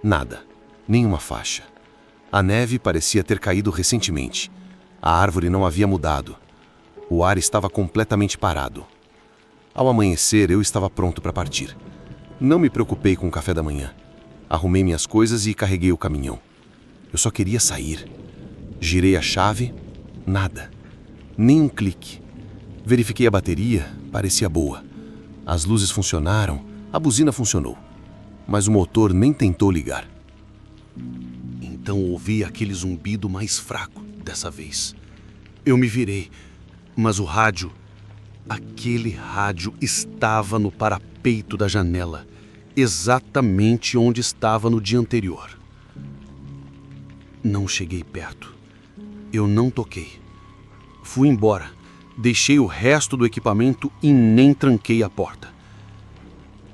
Nada, nenhuma faixa. A neve parecia ter caído recentemente. A árvore não havia mudado. O ar estava completamente parado. Ao amanhecer, eu estava pronto para partir. Não me preocupei com o café da manhã. Arrumei minhas coisas e carreguei o caminhão. Eu só queria sair. Girei a chave, nada. Nem um clique. Verifiquei a bateria, parecia boa. As luzes funcionaram, a buzina funcionou. Mas o motor nem tentou ligar. Então ouvi aquele zumbido mais fraco dessa vez. Eu me virei, mas o rádio, aquele rádio estava no parapeito da janela, exatamente onde estava no dia anterior. Não cheguei perto. Eu não toquei. Fui embora. Deixei o resto do equipamento e nem tranquei a porta.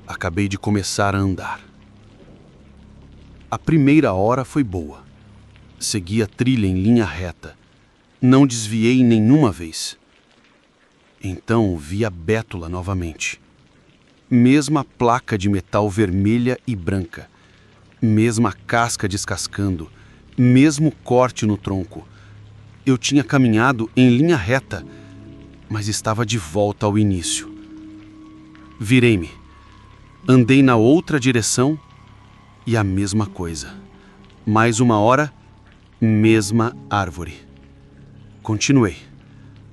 Acabei de começar a andar. A primeira hora foi boa. Segui a trilha em linha reta. Não desviei nenhuma vez. Então vi a bétula novamente. Mesma placa de metal vermelha e branca. Mesma casca descascando. Mesmo corte no tronco. Eu tinha caminhado em linha reta, mas estava de volta ao início. Virei-me. Andei na outra direção e a mesma coisa. Mais 1 hora, mesma árvore. Continuei.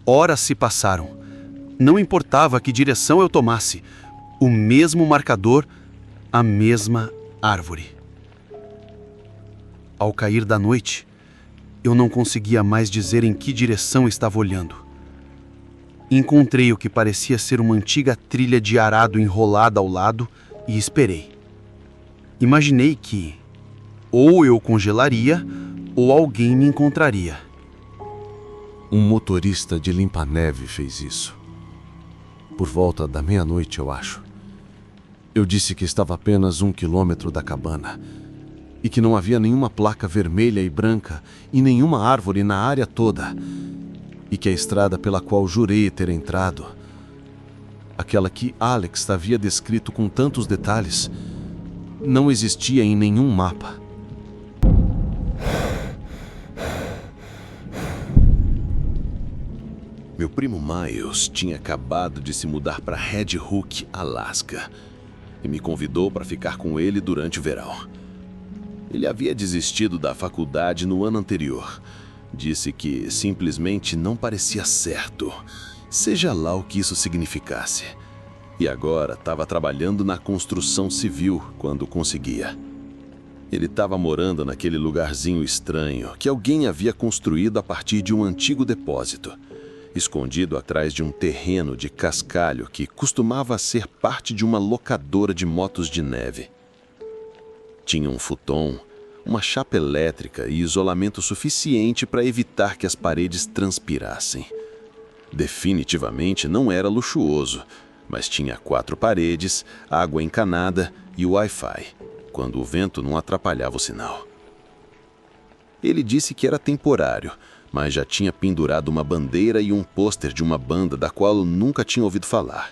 Horas se passaram. Não importava que direção eu tomasse. O mesmo marcador, a mesma árvore. Ao cair da noite, eu não conseguia mais dizer em que direção estava olhando. Encontrei o que parecia ser uma antiga trilha de arado enrolada ao lado e esperei. Imaginei que ou eu congelaria ou alguém me encontraria. Um motorista de limpa-neve fez isso. por volta da meia-noite, eu acho. Eu disse que estava a apenas 1 quilômetro da cabana e que não havia nenhuma placa vermelha e branca e nenhuma árvore na área toda, e que a estrada pela qual jurei ter entrado, aquela que Alex havia descrito com tantos detalhes, não existia em nenhum mapa. Meu primo Miles tinha acabado de se mudar para Red Hook, Alasca, e me convidou para ficar com ele durante o verão. Ele havia desistido da faculdade no ano anterior. Disse que simplesmente não parecia certo, seja lá o que isso significasse. E agora estava trabalhando na construção civil quando conseguia. Ele estava morando naquele lugarzinho estranho que alguém havia construído a partir de um antigo depósito, escondido atrás de um terreno de cascalho que costumava ser parte de uma locadora de motos de neve. Tinha um futon, uma chapa elétrica e isolamento suficiente para evitar que as paredes transpirassem. Definitivamente não era luxuoso, mas tinha 4 paredes, água encanada e Wi-Fi, quando o vento não atrapalhava o sinal. Ele disse que era temporário, mas já tinha pendurado uma bandeira e um pôster de uma banda da qual eu nunca tinha ouvido falar.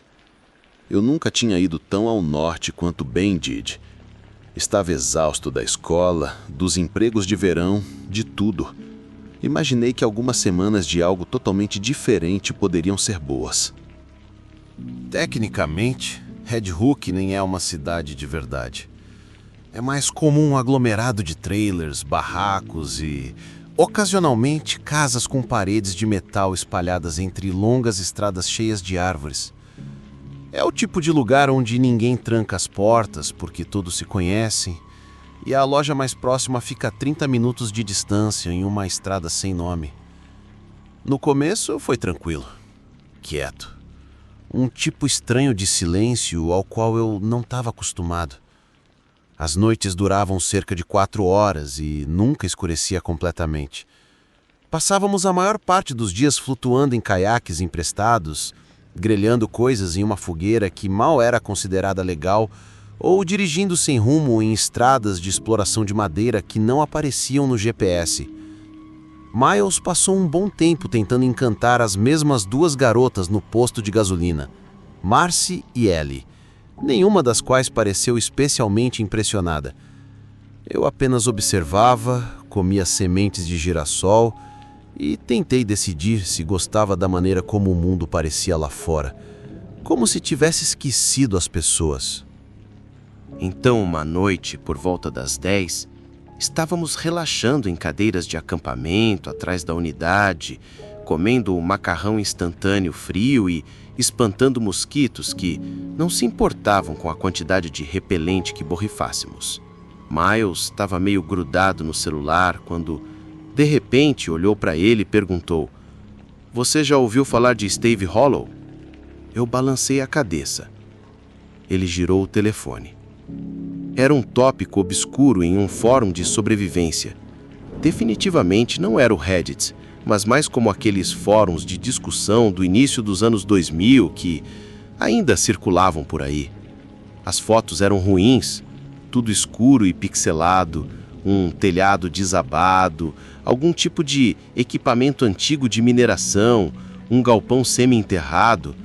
Eu nunca tinha ido tão ao norte quanto Ben did. Estava exausto da escola, dos empregos de verão, de tudo. Imaginei que algumas semanas de algo totalmente diferente poderiam ser boas. Tecnicamente, Red Hook nem é uma cidade de verdade. É mais comum um aglomerado de trailers, barracos e, ocasionalmente, casas com paredes de metal espalhadas entre longas estradas cheias de árvores. É o tipo de lugar onde ninguém tranca as portas porque todos se conhecem, e a loja mais próxima fica a 30 minutos de distância em uma estrada sem nome. No começo foi tranquilo, quieto. Um tipo estranho de silêncio ao qual eu não estava acostumado. As noites duravam cerca de 4 horas e nunca escurecia completamente. Passávamos a maior parte dos dias flutuando em caiaques emprestados, grelhando coisas em uma fogueira que mal era considerada legal, ou dirigindo sem rumo em estradas de exploração de madeira que não apareciam no GPS. Miles passou um bom tempo tentando encantar as mesmas 2 garotas no posto de gasolina, Marcy e Ellie, nenhuma das quais pareceu especialmente impressionada. Eu apenas observava, comia sementes de girassol e tentei decidir se gostava da maneira como o mundo parecia lá fora, como se tivesse esquecido as pessoas. Então, uma noite, por volta das 10, estávamos relaxando em cadeiras de acampamento atrás da unidade, comendo um macarrão instantâneo frio e espantando mosquitos que não se importavam com a quantidade de repelente que borrifássemos. Miles estava meio grudado no celular quando, de repente, olhou para ele e perguntou: "Você já ouviu falar de Stave Hollow?" Eu balancei a cabeça. Ele girou o telefone. Era um tópico obscuro em um fórum de sobrevivência. Definitivamente não era o Reddit, mas mais como aqueles fóruns de discussão do início dos anos 2000 que ainda circulavam por aí. As fotos eram ruins, tudo escuro e pixelado, um telhado desabado, algum tipo de equipamento antigo de mineração, um galpão semi-enterrado.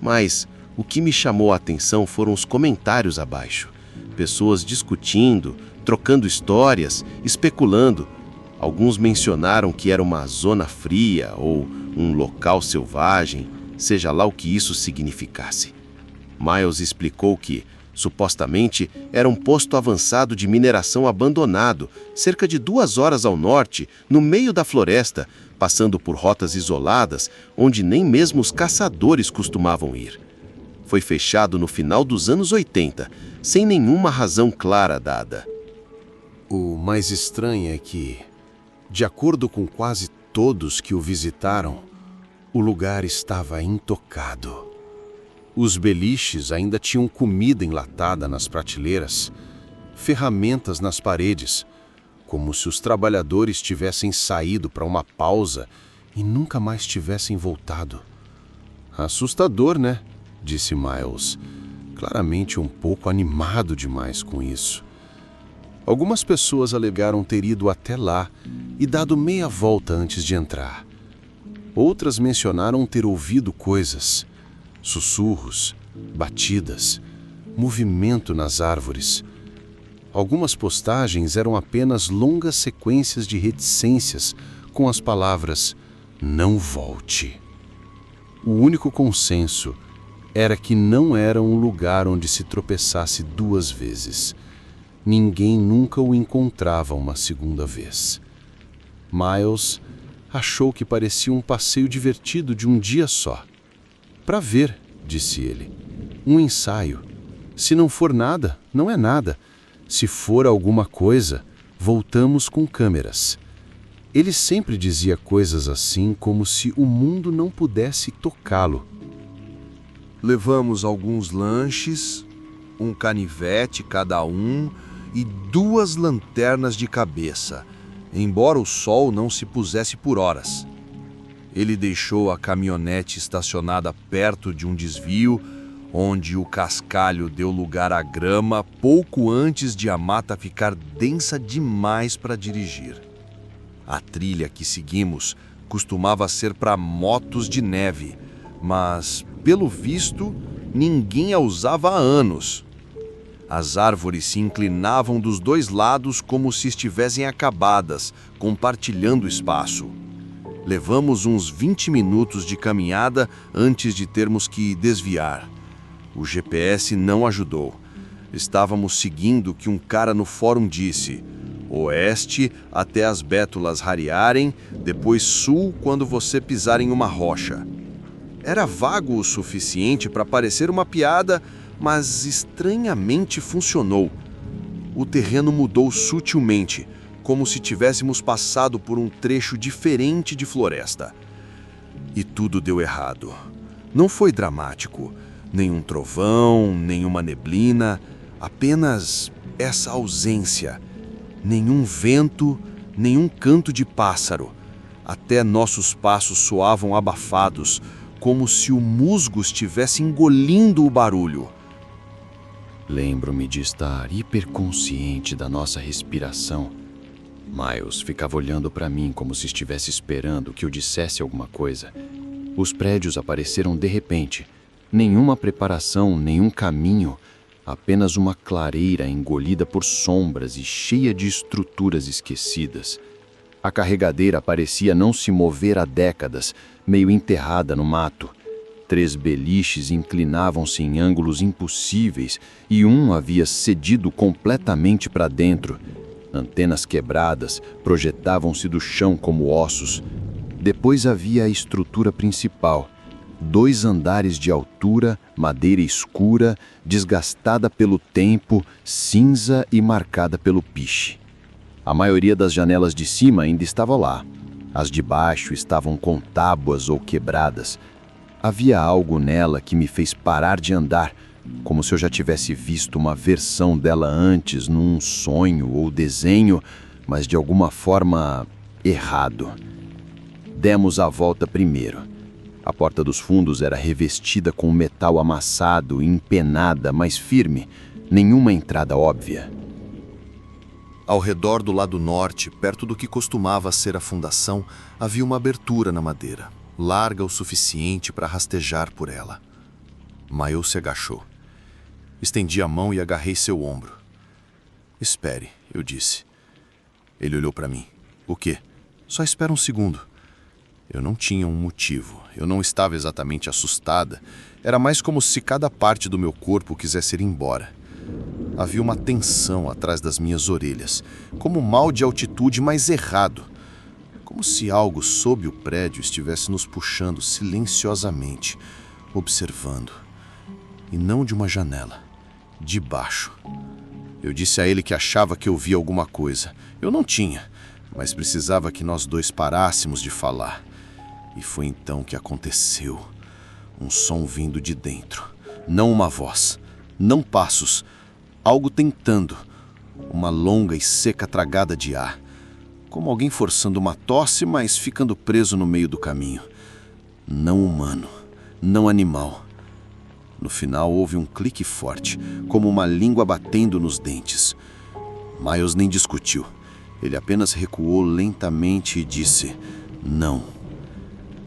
Mas o que me chamou a atenção foram os comentários abaixo. Pessoas discutindo, trocando histórias, especulando. Alguns mencionaram que era uma zona fria ou um local selvagem, seja lá o que isso significasse. Miles explicou que, supostamente, era um posto avançado de mineração abandonado, cerca de 2 horas ao norte, no meio da floresta, passando por rotas isoladas, onde nem mesmo os caçadores costumavam ir. Foi fechado no final dos anos 80, sem nenhuma razão clara dada. O mais estranho é que, de acordo com quase todos que o visitaram, o lugar estava intocado. Os beliches ainda tinham comida enlatada nas prateleiras, ferramentas nas paredes, como se os trabalhadores tivessem saído para uma pausa e nunca mais tivessem voltado. Assustador, né? disse Miles, claramente um pouco animado demais com isso. Algumas pessoas alegaram ter ido até lá e dado meia volta antes de entrar. Outras mencionaram ter ouvido coisas, sussurros, batidas, movimento nas árvores. Algumas postagens eram apenas longas sequências de reticências com as palavras "não volte". O único consenso era que não era um lugar onde se tropeçasse 2 vezes. Ninguém nunca o encontrava uma segunda vez. Miles achou que parecia um passeio divertido de um dia só. "Para ver", disse ele. "Um ensaio. Se não for nada, não é nada. Se for alguma coisa, voltamos com câmeras." Ele sempre dizia coisas assim como se o mundo não pudesse tocá-lo. Levamos alguns lanches, um canivete cada um e 2 lanternas de cabeça, embora o sol não se pusesse por horas. Ele deixou a caminhonete estacionada perto de um desvio, onde o cascalho deu lugar à grama pouco antes de a mata ficar densa demais para dirigir. A trilha que seguimos costumava ser para motos de neve, mas, pelo visto, ninguém a usava há anos. As árvores se inclinavam dos 2 lados como se estivessem acabadas, compartilhando espaço. Levamos uns 20 minutos de caminhada antes de termos que desviar. O GPS não ajudou. Estávamos seguindo o que um cara no fórum disse: oeste até as bétulas rarearem, depois sul quando você pisar em uma rocha. Era vago o suficiente para parecer uma piada, mas estranhamente funcionou. O terreno mudou sutilmente, como se tivéssemos passado por um trecho diferente de floresta. E tudo deu errado. Não foi dramático. Nenhum trovão, nenhuma neblina, apenas essa ausência. Nenhum vento, nenhum canto de pássaro. Até nossos passos soavam abafados, como se o musgo estivesse engolindo o barulho. Lembro-me de estar hiperconsciente da nossa respiração. Miles ficava olhando para mim como se estivesse esperando que eu dissesse alguma coisa. Os prédios apareceram de repente. Nenhuma preparação, nenhum caminho, apenas uma clareira engolida por sombras e cheia de estruturas esquecidas. A carregadeira parecia não se mover há décadas, meio enterrada no mato. 3 beliches inclinavam-se em ângulos impossíveis e um havia cedido completamente para dentro. Antenas quebradas projetavam-se do chão como ossos. Depois havia a estrutura principal. 2 andares de altura, madeira escura, desgastada pelo tempo, cinza e marcada pelo piche. A maioria das janelas de cima ainda estava lá. As de baixo estavam com tábuas ou quebradas. Havia algo nela que me fez parar de andar, como se eu já tivesse visto uma versão dela antes, num sonho ou desenho, mas de alguma forma errado. Demos a volta primeiro. A porta dos fundos era revestida com metal amassado e empenada, mas firme. Nenhuma entrada óbvia. Ao redor do lado norte, perto do que costumava ser a fundação, havia uma abertura na madeira, larga o suficiente para rastejar por ela. Miles se agachou. Estendi a mão e agarrei seu ombro. "Espere", eu disse. Ele olhou para mim. "O quê?" "Só espera um segundo." Eu não tinha um motivo. Eu não estava exatamente assustada. Era mais como se cada parte do meu corpo quisesse ir embora. Havia uma tensão atrás das minhas orelhas, como um mal de altitude, mas errado. Como se algo sob o prédio estivesse nos puxando silenciosamente, observando. E não de uma janela, de baixo. Eu disse a ele que achava que eu via alguma coisa. Eu não tinha, mas precisava que nós 2 parássemos de falar. E foi então que aconteceu. Um som vindo de dentro. Não uma voz, não passos. Algo tentando. Uma longa e seca tragada de ar. Como alguém forçando uma tosse, mas ficando preso no meio do caminho. Não humano, não animal. No final houve um clique forte, como uma língua batendo nos dentes. Miles nem discutiu. Ele apenas recuou lentamente e disse: não.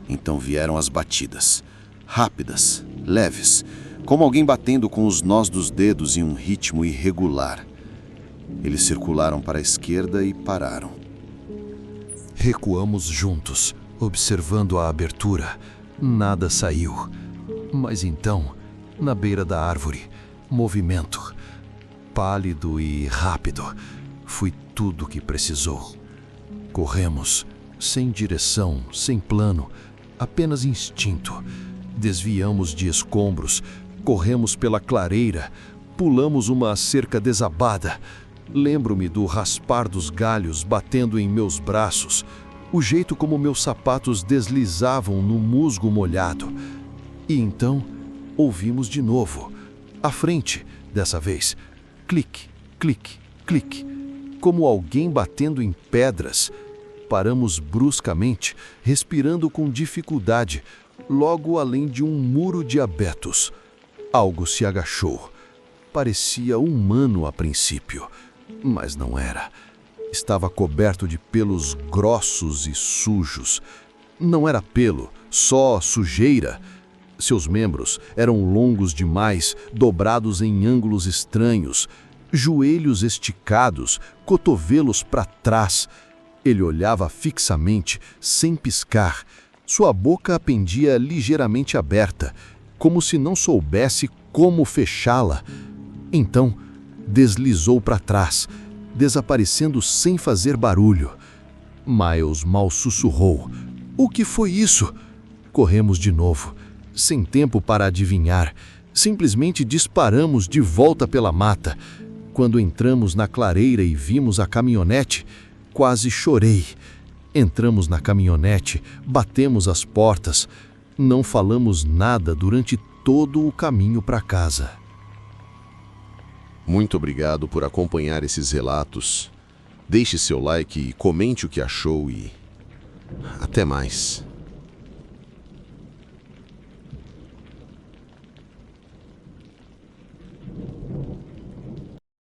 Então vieram as batidas. Rápidas, leves, como alguém batendo com os nós dos dedos em um ritmo irregular. Eles circularam para a esquerda e pararam. Recuamos juntos, observando a abertura. Nada saiu. Mas então, na beira da árvore, movimento. Pálido e rápido. Foi tudo o que precisou. Corremos, sem direção, sem plano, apenas instinto. Desviamos de escombros, corremos pela clareira, pulamos uma cerca desabada. Lembro-me do raspar dos galhos batendo em meus braços, o jeito como meus sapatos deslizavam no musgo molhado. E então, ouvimos de novo, à frente, dessa vez, clique, clique, clique, como alguém batendo em pedras. Paramos bruscamente, respirando com dificuldade, logo além de um muro de abetos. Algo se agachou. Parecia humano a princípio, mas não era. Estava coberto de pelos grossos e sujos. Não era pelo, só sujeira. Seus membros eram longos demais, dobrados em ângulos estranhos, joelhos esticados, cotovelos para trás. Ele olhava fixamente, sem piscar. Sua boca pendia ligeiramente aberta, como se não soubesse como fechá-la. Então, deslizou para trás, desaparecendo sem fazer barulho. Miles mal sussurrou: "O que foi isso?" Corremos de novo, sem tempo para adivinhar. Simplesmente disparamos de volta pela mata. Quando entramos na clareira e vimos a caminhonete, quase chorei. Entramos na caminhonete, batemos as portas. Não falamos nada durante todo o caminho para casa. Muito obrigado por acompanhar esses relatos. Deixe seu like e comente o que achou e até mais.